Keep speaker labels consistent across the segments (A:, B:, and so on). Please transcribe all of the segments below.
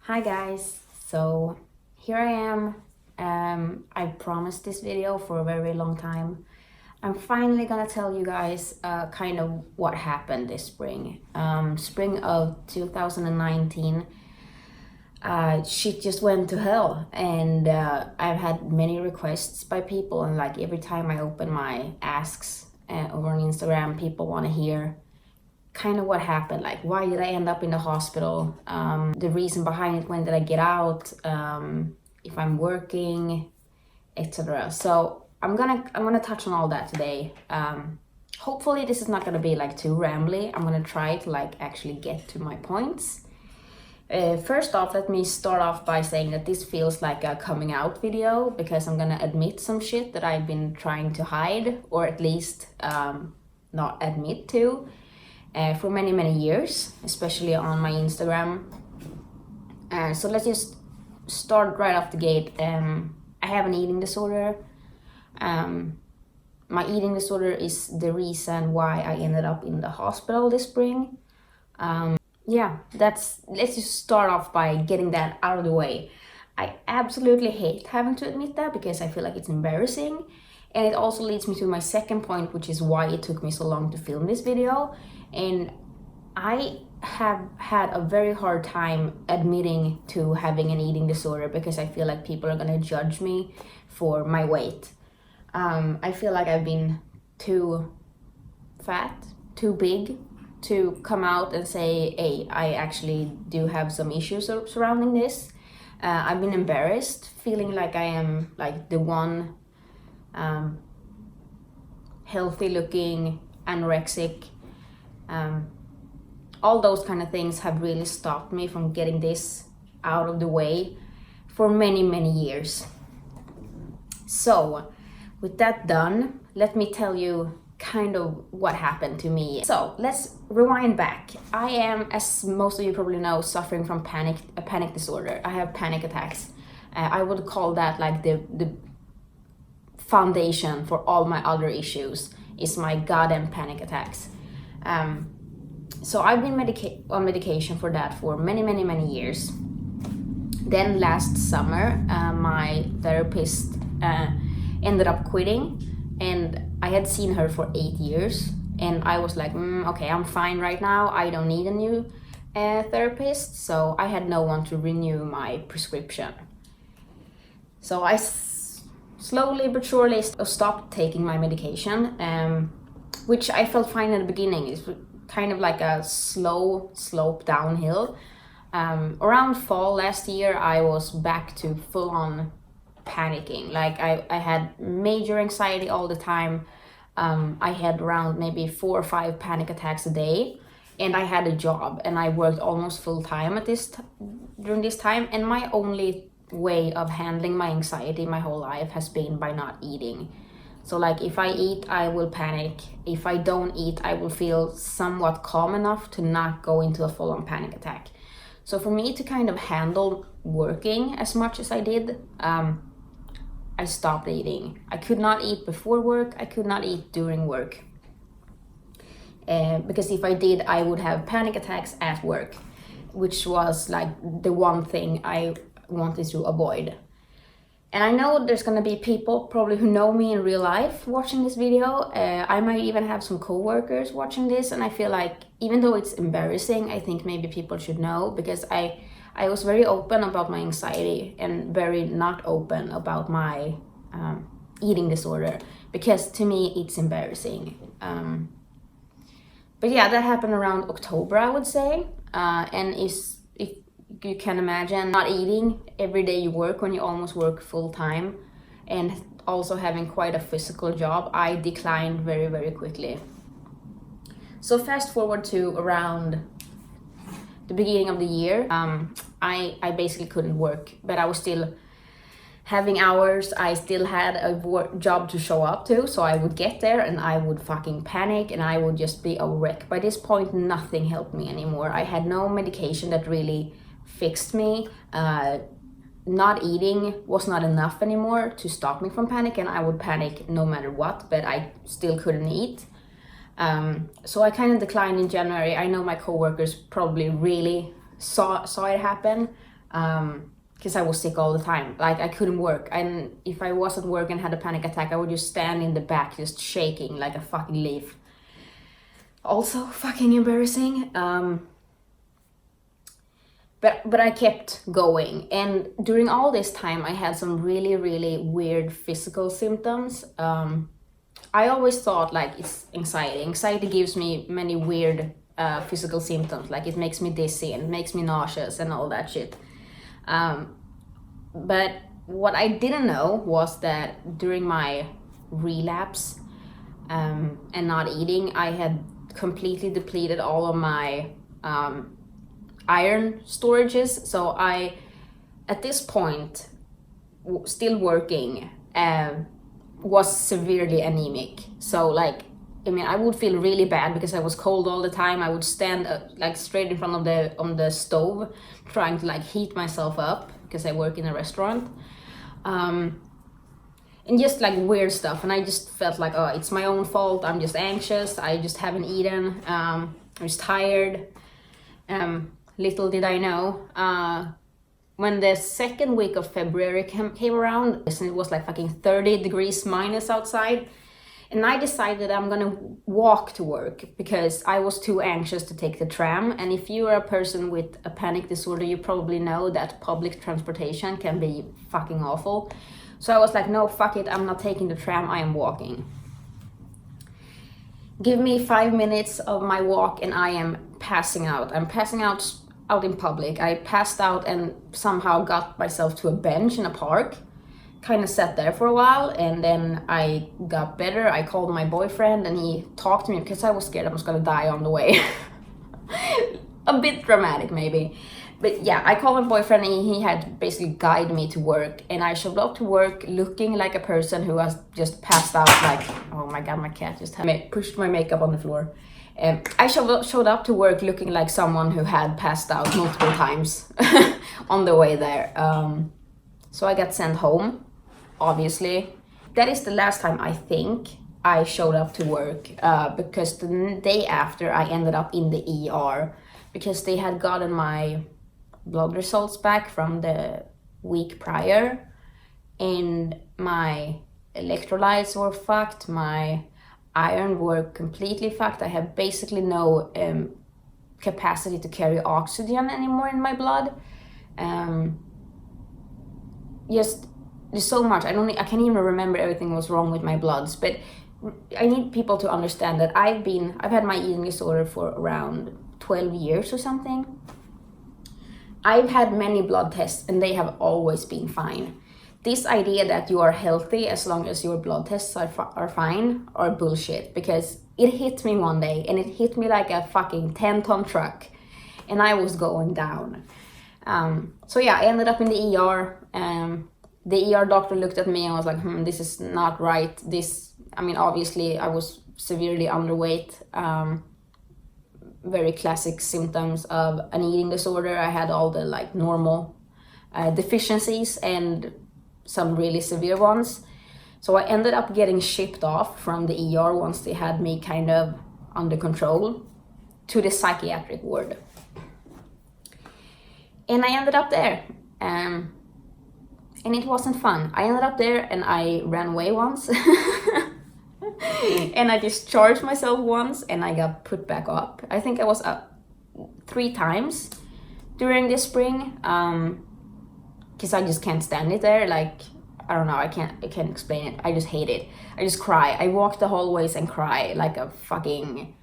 A: Hi guys, so here I am. I promised this video for a very long time. I'm finally gonna tell you guys kind of what happened this spring. Spring of 2019, shit just went to hell, and I've had many requests by people, and like every time I open my asks over on Instagram, people want to hear kind of what happened, like why did I end up in the hospital, the reason behind it, when did I get out, if I'm working, etc. So I'm gonna touch on all that today. Hopefully this is not gonna be like too rambly. I'm gonna try to like actually get to my points. First off, let me start off by saying that this feels like a coming out video because I'm gonna admit some shit that I've been trying to hide, or at least not admit to, for many years, especially on my Instagram. So let's just start right off the gate. I have an eating disorder. My eating disorder is the reason why I ended up in the hospital this spring. Let's just start off by getting that out of the way. I absolutely hate having to admit that because I feel like it's embarrassing. And it also leads me to my second point, which is why it took me so long to film this video. And I have had a very hard time admitting to having an eating disorder because I feel like people are gonna judge me for my weight. I feel like I've been too fat, too big to come out and say, hey, I actually do have some issues surrounding this. I've been embarrassed, feeling like I am like the one healthy looking, anorexic. All those kind of things have really stopped me from getting this out of the way for many years. So with that done, let me tell you kind of what happened to me. So let's rewind back. I am, as most of you probably know, suffering from a panic disorder. I have panic attacks. I would call that like the foundation for all my other issues is my goddamn panic attacks. So I've been on medication for that for many years. Then last summer, my therapist ended up quitting, and I had seen her for 8 years, and I was like, okay, I'm fine right now. I don't need a new therapist, so I had no one to renew my prescription. So I slowly but surely stopped taking my medication, which I felt fine in the beginning. It's kind of like a slow slope downhill. Around fall last year, I was back to full-on panicking. Like I had major anxiety all the time. I had around maybe 4 or 5 panic attacks a day, and I had a job and I worked almost full-time at during this time, and my only way of handling my anxiety my whole life has been by not eating. So like if I eat, I will panic. If I don't eat, I will feel somewhat calm enough to not go into a full-on panic attack. So for me to kind of handle working as much as I did, I stopped eating. I could not eat before work. I could not eat during work. Because if I did, I would have panic attacks at work, which was like the one thing I wanted to avoid. And I know there's gonna be people probably who know me in real life watching this video. I might even have some co-workers watching this, and I feel like even though it's embarrassing, I think maybe people should know, because I was very open about my anxiety and very not open about my eating disorder, because to me it's embarrassing. But yeah, that happened around October, I would say. And if you can imagine not eating every day you work, when you almost work full time, and also having quite a physical job, I declined very quickly. So fast forward to around the beginning of the year, I basically couldn't work, but I was still having hours. I still had a job to show up to, so I would get there and I would fucking panic and I would just be a wreck. By this point, nothing helped me anymore. I had no medication that really fixed me. Not eating was not enough anymore to stop me from panic, and I would panic no matter what, but I still couldn't eat. So I kind of declined in January. I know my coworkers probably really saw it happen. because I was sick all the time. Like, I couldn't work, and if I was at work and had a panic attack, I would just stand in the back just shaking like a fucking leaf. Also fucking embarrassing. But I kept going, and during all this time I had some really, really weird physical symptoms. I always thought like it's anxiety. Anxiety gives me many weird physical symptoms, like it makes me dizzy and makes me nauseous and all that shit. But what I didn't know was that during my relapse and not eating, I had completely depleted all of my iron storages. So I, at this point, still working, was severely anemic. So like, I mean, I would feel really bad because I was cold all the time. I would stand like straight in front of the stove, trying to like heat myself up because I work in a restaurant, and just like weird stuff. And I just felt like, oh, it's my own fault. I'm just anxious. I just haven't eaten. I was tired. Little did I know, when the second week of February came around, and it was like fucking 30 degrees minus outside, and I decided I'm gonna walk to work because I was too anxious to take the tram. And if you are a person with a panic disorder, you probably know that public transportation can be fucking awful. So I was like, no, fuck it, I'm not taking the tram, I am walking. Give me 5 minutes of my walk and I am passing out. I'm passing out in public. I passed out and somehow got myself to a bench in a park. Kind of sat there for a while, and then I got better. I called my boyfriend and he talked to me because I was scared I was gonna die on the way. A bit dramatic maybe. But yeah, I called my boyfriend and he had basically guided me to work, and I showed up to work looking like a person who has just passed out. Like, oh my god, my cat just pushed my makeup on the floor. I showed up to work looking like someone who had passed out multiple times on the way there. So I got sent home, obviously. That is the last time I think I showed up to work, because the day after I ended up in the ER because they had gotten my blood results back from the week prior, and my electrolytes were fucked, my iron were completely fucked. I have basically no capacity to carry oxygen anymore in my blood. Just there's so much. I can't even remember everything was wrong with my bloods, but I need people to understand that I've had my eating disorder for around 12 years or something. I've had many blood tests and they have always been fine. This idea that you are healthy as long as your blood tests are fine are bullshit, because it hit me one day and it hit me like a fucking 10-ton truck and I was going down. So yeah, I ended up in the ER. The ER doctor looked at me and was like, this is not right. Obviously I was severely underweight. Very classic symptoms of an eating disorder. I had all the like normal deficiencies and some really severe ones. So I ended up getting shipped off from the ER once they had me kind of under control to the psychiatric ward. And I ended up there. And it wasn't fun. I ended up there and I ran away once. And I discharged myself once and I got put back up. I think I was up 3 times during this spring. Because I just can't stand it there. Like, I don't know, I can't explain it. I just hate it. I just cry. I walk the hallways and cry like a fucking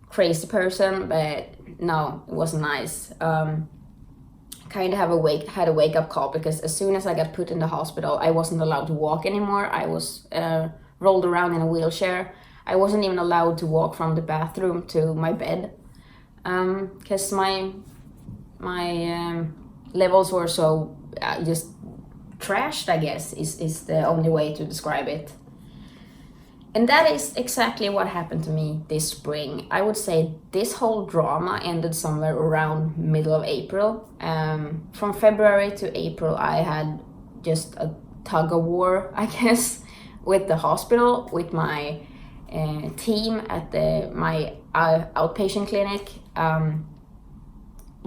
A: crazy person, but no, it wasn't nice. Kind of had a wake-up call, because as soon as I got put in the hospital, I wasn't allowed to walk anymore. I was rolled around in a wheelchair. I wasn't even allowed to walk from the bathroom to my bed, because my levels were so just trashed, I guess, is the only way to describe it. And that is exactly what happened to me this spring. I would say this whole drama ended somewhere around middle of April. From February to April, I had just a tug of war, I guess, with the hospital, with my team at my outpatient clinic.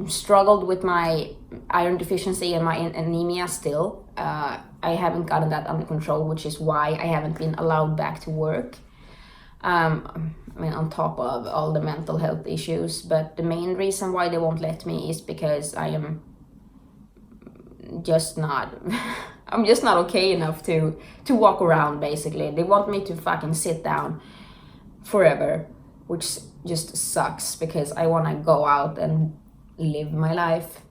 A: struggled with my iron deficiency and my anemia still. I haven't gotten that under control, which is why I haven't been allowed back to work. I mean, on top of all the mental health issues, but the main reason why they won't let me is because I am just not I'm just not okay enough to walk around. Basically, they want me to fucking sit down forever, which just sucks because I want to go out and live my life.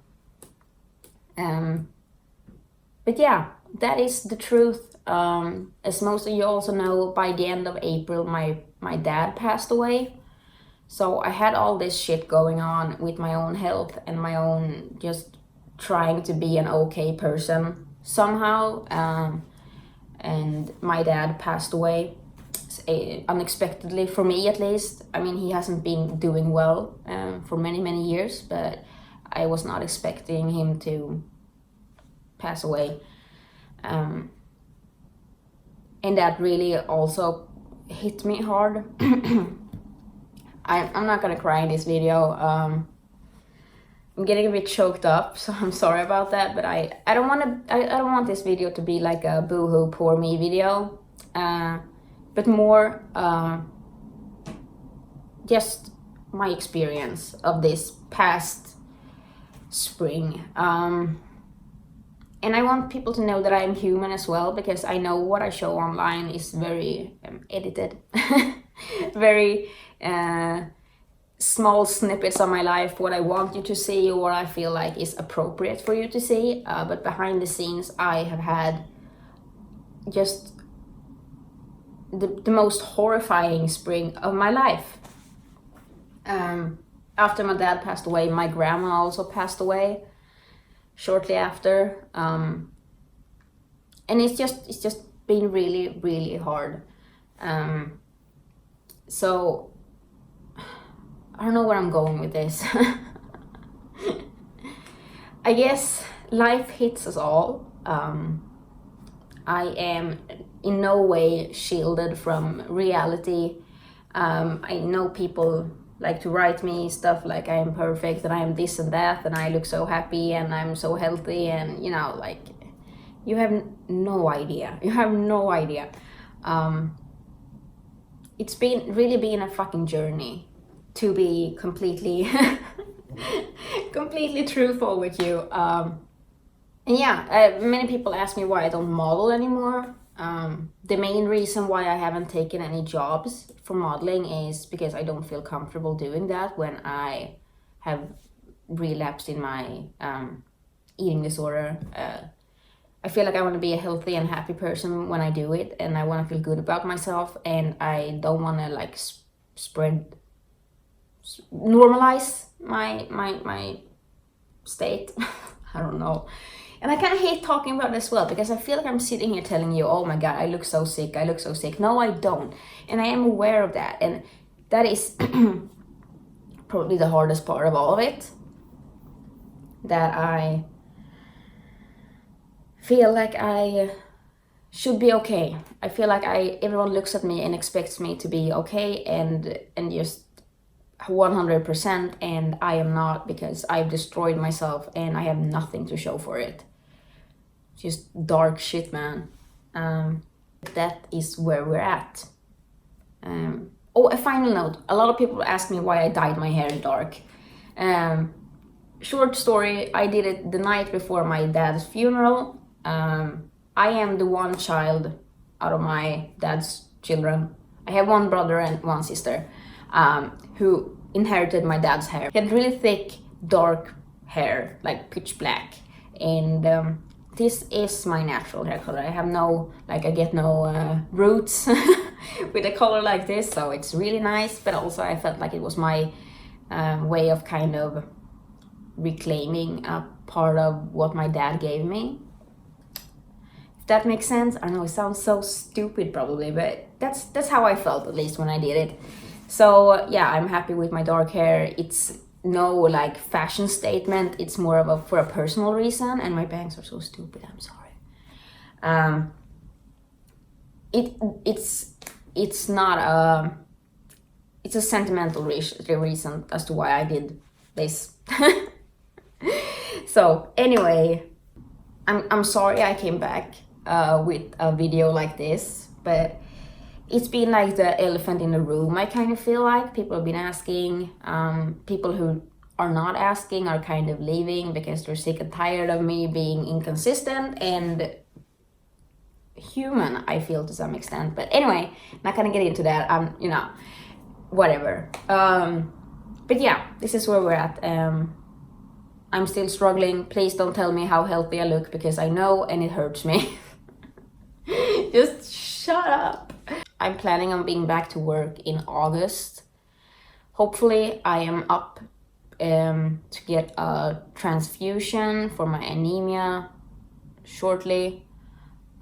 A: But yeah, that is the truth. As most of you also know, by the end of April, my dad passed away. So I had all this shit going on with my own health and my own just trying to be an okay person somehow. And my dad passed away unexpectedly, for me at least. I mean, he hasn't been doing well for many years, but I was not expecting him to pass away. And that really also hit me hard. I'm not gonna cry in this video. I'm getting a bit choked up, so I'm sorry about that. But I don't want this video to be like a boohoo poor me video, but more just my experience of this past spring. And I want people to know that I am human as well, because I know what I show online is very edited, very small snippets of my life, what I want you to see or what I feel like is appropriate for you to see. But behind the scenes, I have had just the most horrifying spring of my life. After my dad passed away, my grandma also passed away shortly after, and it's just been really hard. So I don't know where I'm going with this. I guess life hits us all. I am in no way shielded from reality. I know people like to write me stuff like I am perfect and I am this and that and I look so happy and I'm so healthy, and you know, like, you have no idea. You have no idea. It's really been a fucking journey, to be completely completely truthful with you. And yeah, many people ask me why I don't model anymore. The main reason why I haven't taken any jobs for modeling is because I don't feel comfortable doing that when I have relapsed in my eating disorder. I feel like I want to be a healthy and happy person when I do it, and I want to feel good about myself, and I don't want to like normalize my state. I don't know. And I kind of hate talking about it as well, because I feel like I'm sitting here telling you, oh my god, I look so sick, I look so sick. No, I don't. And I am aware of that. And that is probably the hardest part of all of it. That I feel like I should be okay. I feel like everyone looks at me and expects me to be okay and just 100%, and I am not, because I've destroyed myself and I have nothing to show for it. Just dark shit, man. That is where we're at. Oh, a final note. A lot of people ask me why I dyed my hair dark. Short story, I did it the night before my dad's funeral. I am the one child out of my dad's children. I have one brother and one sister who inherited my dad's hair. He had really thick, dark hair, like pitch black. And this is my natural hair color. I have no, like, I get no roots with a color like this, so it's really nice. But also I felt like it was my way of kind of reclaiming a part of what my dad gave me. If that makes sense. I know it sounds so stupid probably, but that's how I felt, at least when I did it. So yeah, I'm happy with my dark hair. It's no like fashion statement, it's more of for a personal reason. And my bangs are so stupid, I'm sorry. It's not it's a sentimental reason as to why I did this. So anyway, I'm sorry I came back with a video like this, but it's been like the elephant in the room. I kind of feel like people have been asking. People who are not asking are kind of leaving because they're sick and tired of me being inconsistent and human, I feel, to some extent. But anyway, not gonna get into that. You know, whatever. But yeah, this is where we're at. I'm still struggling. Please don't tell me how healthy I look, because I know and it hurts me. Just shut up. I'm planning on being back to work in August. Hopefully I am up to get a transfusion for my anemia shortly.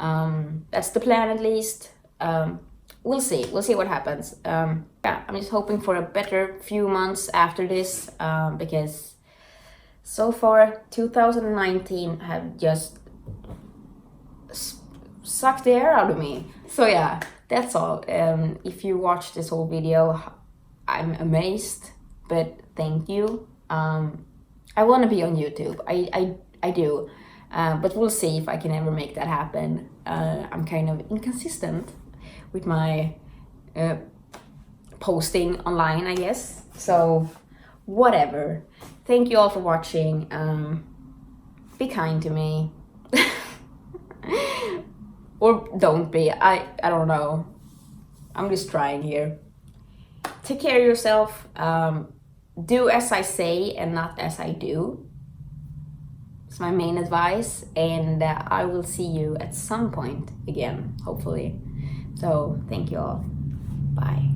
A: That's the plan, at least. We'll see what happens. Yeah, I'm just hoping for a better few months after this, because so far 2019 have just sucked the air out of me. So yeah, that's all. If you watch this whole video, I'm amazed, but thank you. I want to be on YouTube. I do. But we'll see if I can ever make that happen. I'm kind of inconsistent with my posting online, I guess. So whatever. Thank you all for watching. Be kind to me. Or don't be. I don't know. I'm just trying here. Take care of yourself. Do as I say and not as I do. It's my main advice, and I will see you at some point again, hopefully. So thank you all. Bye.